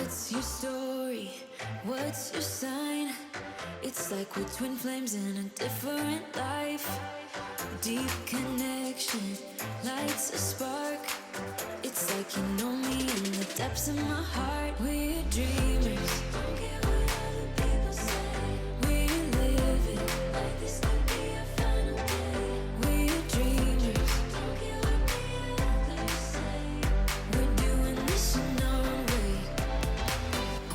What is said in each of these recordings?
What's your story? What's your sign? It's like we're twin flames in a different life. Deep connection lights a spark. It's like you know me in the depths of my heart. We're dreamers. Don't care what other people say. We're living like this could be our final day. We're dreamers. Don't care what the others say. We're doing this in our own way.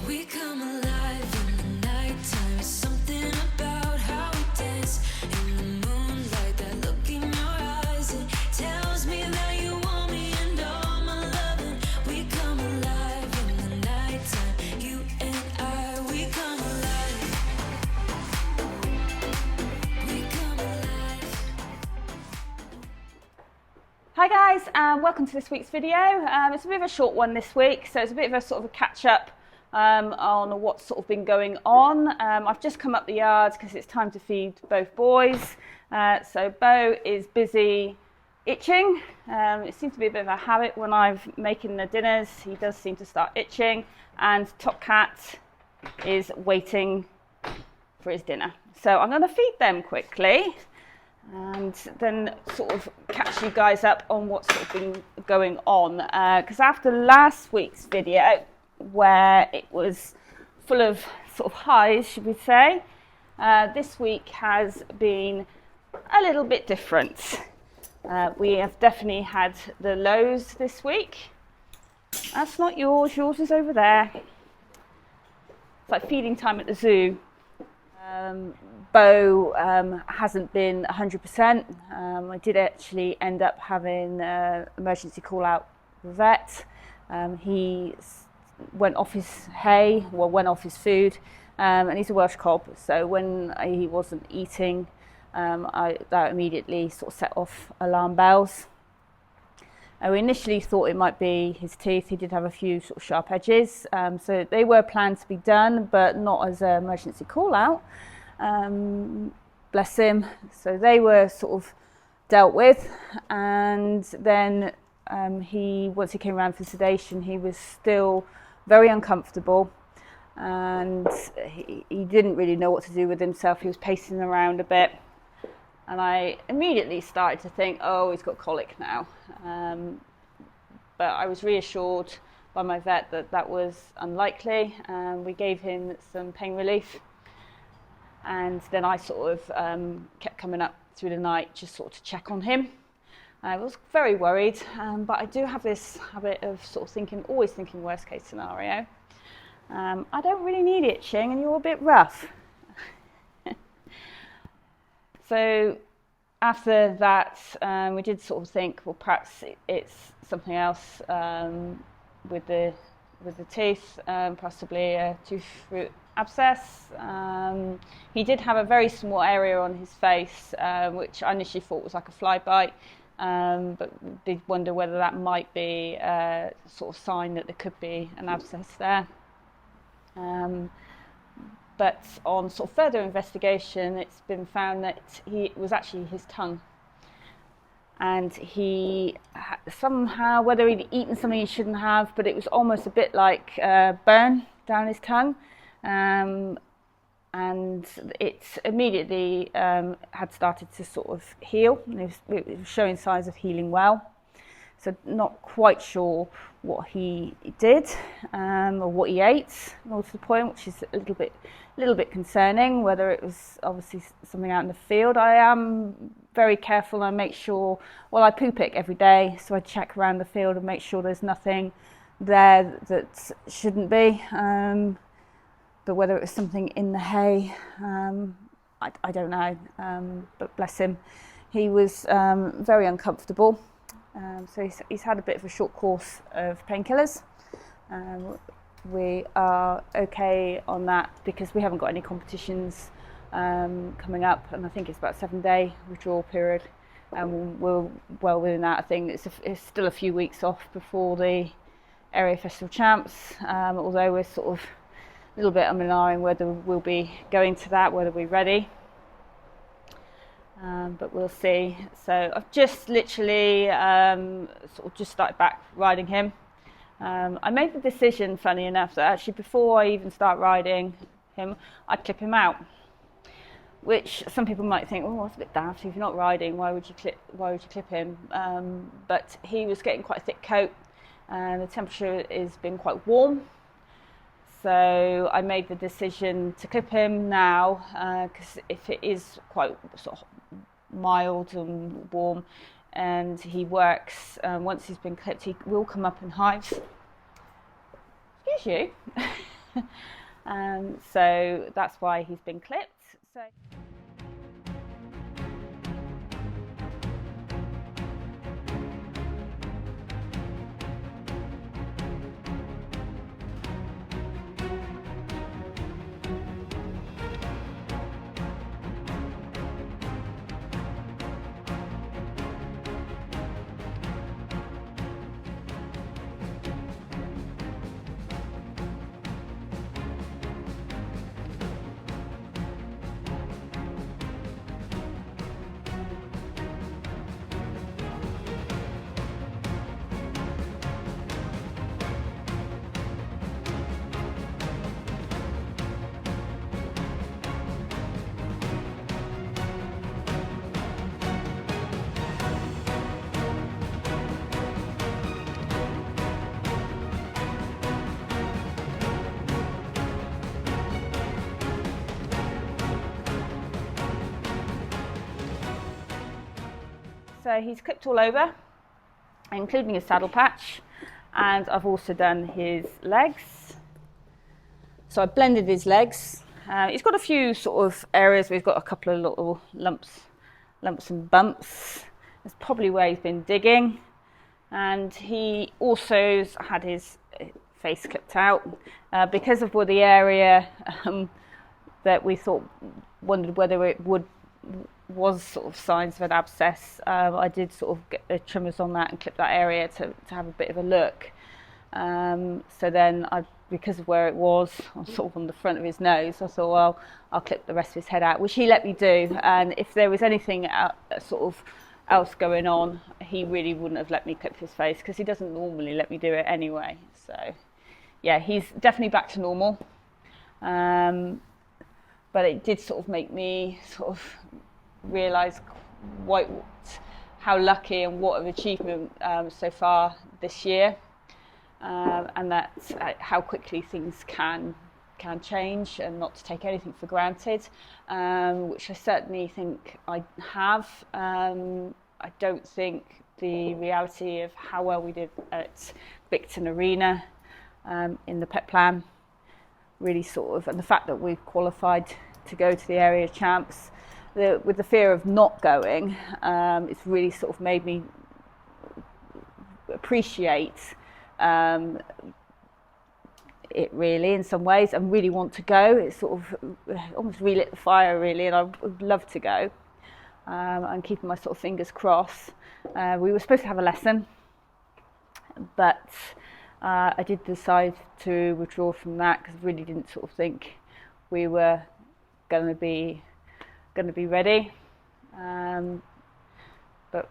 We come alive in the nighttime. It's something about how we dance in the moonlight. That look in your eyes, it tells me that you want me and all my loving. We come alive in the nighttime. You and I, we come alive. We come alive. Hi guys, and welcome to this week's video. It's a bit of a short one this week, so it's a bit of a sort of a catch up on what's sort of been going on. I've just come up the yards because it's time to feed both boys. So Beau is busy itching. It seems to be a bit of a habit when I'm making the dinners. He does seem to start itching, and Top Cat is waiting for his dinner. So I'm going to feed them quickly and then sort of catch you guys up on what's sort of been going on. Because after last week's video, where it was full of sort of highs, should we say, this week has been a little bit different. We have definitely had the lows this week. That's not yours, yours is over there. It's like feeding time at the zoo. Beau hasn't been 100%. I did actually end up having emergency call out vet. He went off his hay, well, went off his food, and he's a Welsh cob, so when he wasn't eating, that immediately sort of set off alarm bells. We initially thought it might be his teeth. He did have a few sort of sharp edges, so they were planned to be done, but not as an emergency call out. Bless him. So they were sort of dealt with, and then once he came around for sedation, he was still very uncomfortable, and he didn't really know what to do with himself. He was pacing around a bit, and I immediately started to think, oh, he's got colic now. But I was reassured by my vet that that was unlikely. We gave him some pain relief, and then I sort of kept coming up through the night just sort of to check on him. I was very worried, but I do have this habit of sort of always thinking worst case scenario. I don't really need itching, and you're a bit rough. So after that, we did sort of think, well, perhaps it's something else with the teeth, possibly a tooth root abscess. He did have a very small area on his face, which I initially thought was like a fly bite. But did wonder whether that might be a sort of sign that there could be an abscess there. But on sort of further investigation, it's been found that it was actually his tongue. And he somehow, whether he'd eaten something he shouldn't have, but it was almost a bit like burn down his tongue. And it immediately had started to sort of heal. It was showing signs of healing well. So not quite sure what he did or what he ate, more to the point, which is a little bit concerning, whether it was obviously something out in the field. I am very careful and I make sure, well, I poo pick every day, so I check around the field and make sure there's nothing there that shouldn't be. But whether it was something in the hay, I don't know. But bless him, he was very uncomfortable. So he's had a bit of a short course of painkillers. We are okay on that because we haven't got any competitions coming up, and I think it's about a 7-day withdrawal period, and we're well within that. I think it's still a few weeks off before the Area Festival Champs, although we're sort of a little bit umming whether we'll be going to that, whether we're ready. But we'll see. So I've just literally sort of just started back riding him. I made the decision, funny enough, that actually before I even start riding him, I'd clip him out. Which some people might think, oh, that's a bit daft. If you're not riding, why would you clip him? But he was getting quite a thick coat, and the temperature has been quite warm. So I made the decision to clip him now, because if it is quite sort of mild and warm, and he works, once he's been clipped, he will come up in hives. Excuse you. So that's why he's been clipped. So. So he's clipped all over, including his saddle patch, and I've also done his legs. So I blended his legs. He's got a few sort of areas where he's got a couple of little lumps and bumps. That's probably where he's been digging. And he also had his face clipped out because of the area that we wondered whether it was sort of signs of an abscess. I did sort of get the trimmers on that and clip that area to have a bit of a look. So then because of where it was sort of on the front of his nose, I thought, well, I'll clip the rest of his head out, which he let me do. And if there was anything sort of else going on, he really wouldn't have let me clip his face, because he doesn't normally let me do it anyway. So yeah, he's definitely back to normal. But it did sort of make me sort of realise how lucky and what an achievement so far this year, and that how quickly things can change, and not to take anything for granted, which I certainly think I have. I don't think the reality of how well we did at Bicton Arena in the Pet Plan really sort of, and the fact that we've qualified to go to the area champs, with the fear of not going, it's really sort of made me appreciate it really in some ways, and really want to go. It's sort of almost relit the fire really, and I would love to go. I'm keeping my sort of fingers crossed. We were supposed to have a lesson, but I did decide to withdraw from that, because I really didn't sort of think we were going to be ready. But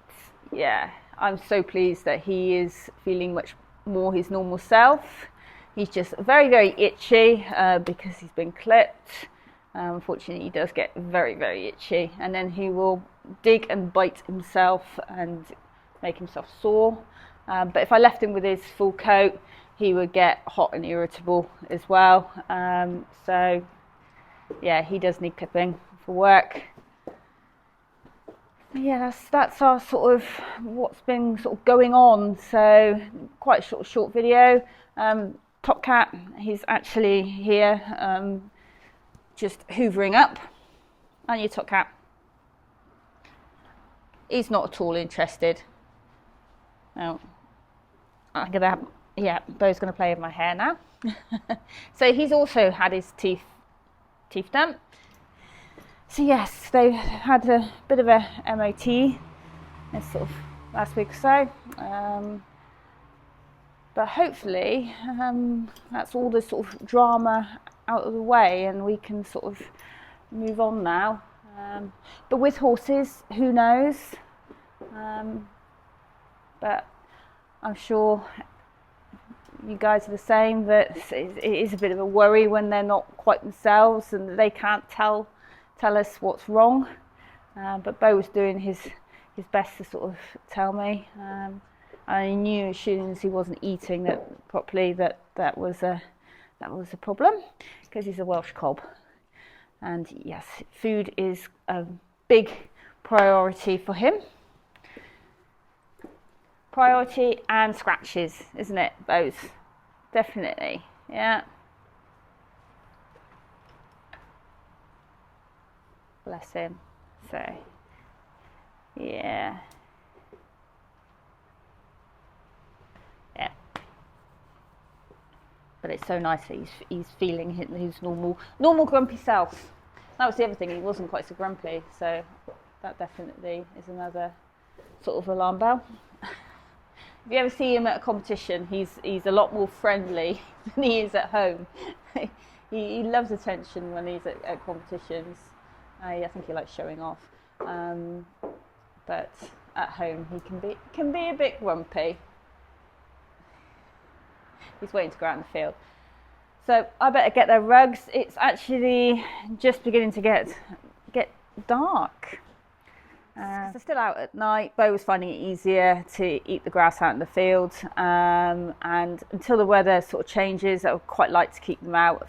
yeah, I'm so pleased that he is feeling much more his normal self. He's just very, very itchy because he's been clipped. Unfortunately, he does get very, very itchy, and then he will dig and bite himself and make himself sore. But if I left him with his full coat, he would get hot and irritable as well. So yeah, he does need clipping for work. Yeah, that's our sort of what's been sort of going on. So quite a short video. Top Cat, he's actually here, just hoovering up. Aren't you, Top Cat? He's not at all interested. No, I'm gonna have, yeah, Beau's gonna play with my hair now. So he's also had his teeth done. So yes, they had a bit of a MOT this sort of last week or so. But hopefully that's all the sort of drama out of the way, and we can sort of move on now. But with horses, who knows? But I'm sure you guys are the same, that it is a bit of a worry when they're not quite themselves and they can't tell us what's wrong. But Beau was doing his best to sort of tell me. I knew as soon as he wasn't eating properly that was a problem, because he's a Welsh cob. And yes, food is a big priority for him. Priority and scratches, isn't it, both? Definitely, yeah. Bless him. So, yeah. Yeah. But it's so nice that he's feeling his normal grumpy self. That was the other thing, he wasn't quite so grumpy, so that definitely is another sort of alarm bell. If you ever see him at a competition, he's a lot more friendly than he is at home. he loves attention when he's at competitions. I think he likes showing off, but at home he can be a bit grumpy. He's waiting to go out in the field. So I better get their rugs. It's actually just beginning to get dark. So still out at night. Beau was finding it easier to eat the grass out in the field, and until the weather sort of changes, I would quite like to keep them out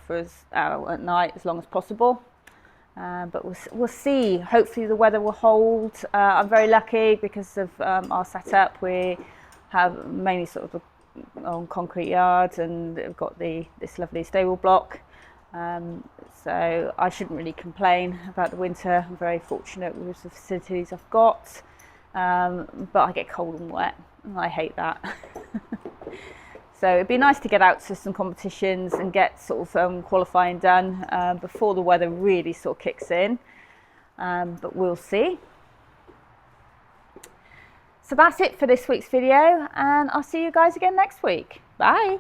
at night as long as possible. But we'll see. Hopefully the weather will hold. I'm very lucky because of our setup. We have mainly sort of on concrete yards, and we've got this lovely stable block. So I shouldn't really complain about the winter. I'm very fortunate with the facilities I've got, but I get cold and wet, and I hate that. So it'd be nice to get out to some competitions and get sort of qualifying done before the weather really sort of kicks in, but we'll see. So that's it for this week's video, and I'll see you guys again next week. Bye.